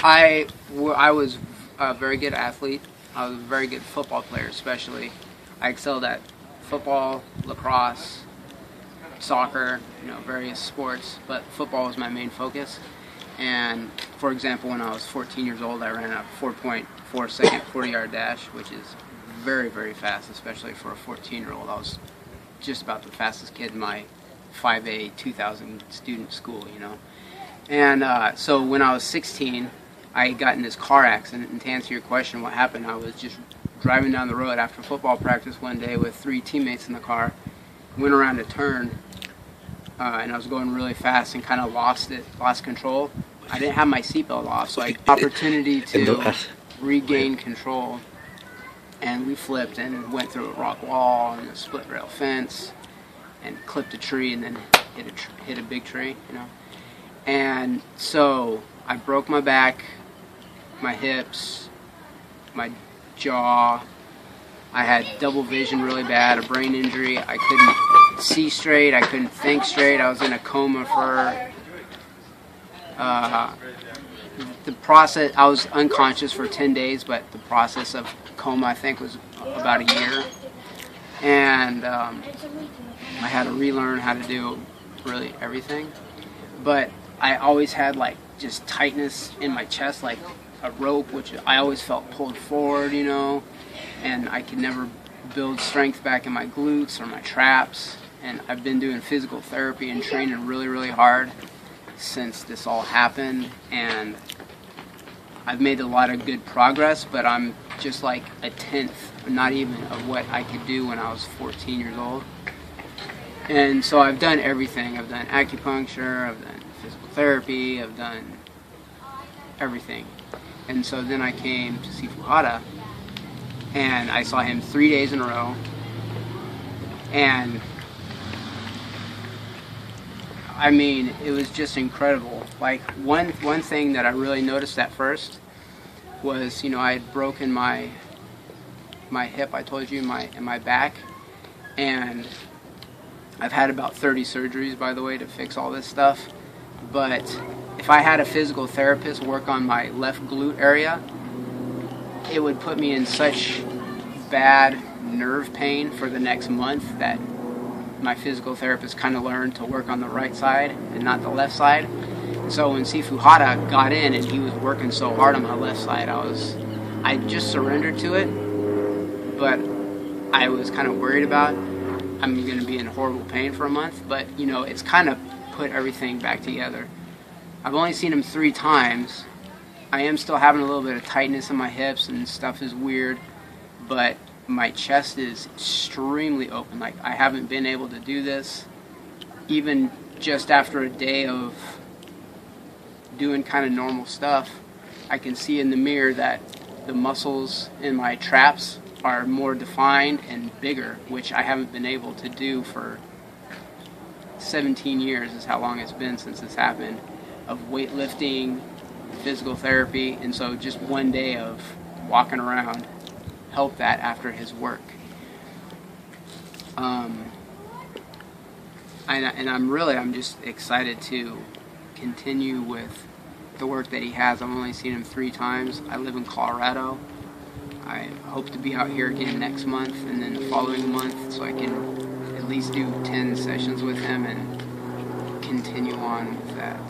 I was a very good athlete. I was a very good football player, especially. I excelled at football, lacrosse, soccer, various sports, but football was my main focus. And for example, when I was 14 years old, I ran a 4.4 second 40-yard dash, which is very, very fast, especially for a 14-year-old. I was just about the fastest kid in my 5A 2,000 student school, And so when I was 16, I got in this car accident, and to answer your question, what happened, I was just driving down the road after football practice one day with 3 teammates in the car, went around a turn, and I was going really fast and kind of lost control. I didn't have my seatbelt off, so I had the opportunity to regain control, and we flipped and went through a rock wall and a split rail fence and clipped a tree and then hit a big tree, And so I broke my back, my hips, my jaw. I had double vision really bad, a brain injury. I couldn't see straight. I couldn't think straight. I was in a coma for the process. I was unconscious for 10 days, but the process of coma, I think, was about a year. And I had to relearn how to do really everything. But I always had just tightness in my chest, like a rope, which I always felt pulled forward, and I could never build strength back in my glutes or my traps. And I've been doing physical therapy and training really, really hard since this all happened, and I've made a lot of good progress, but I'm just like a tenth, not even, of what I could do when I was 14 years old. And so I've done everything. I've done acupuncture, I've done physical therapy, I've done everything. And so then I came to see Hata, and I saw him 3 days in a row, and I mean, it was just incredible. Like, one thing that I really noticed at first was, I had broken my hip, I told you, in my back, and I've had about 30 surgeries, by the way, to fix all this stuff. But if I had a physical therapist work on my left glute area, it would put me in such bad nerve pain for the next month that my physical therapist kind of learned to work on the right side and not the left side. So when Sifu Hata got in and he was working so hard on my left side, I just surrendered to it, but I was kind of worried about I'm going to be in horrible pain for a month, but it's kind of put everything back together. I've only seen him 3 times. I am still having a little bit of tightness in my hips and stuff is weird, but my chest is extremely open. Like, I haven't been able to do this even just after a day of doing kind of normal stuff. I can see in the mirror that the muscles in my traps are more defined and bigger, which I haven't been able to do for 17 years is how long it's been since this happened, of weightlifting, physical therapy, and so just one day of walking around helped that after his work. And I'm just excited to continue with the work that he has. I've only seen him 3 times. I live in Colorado. I hope to be out here again next month and then the following month, so I can at least do 10 sessions with him and continue on with that.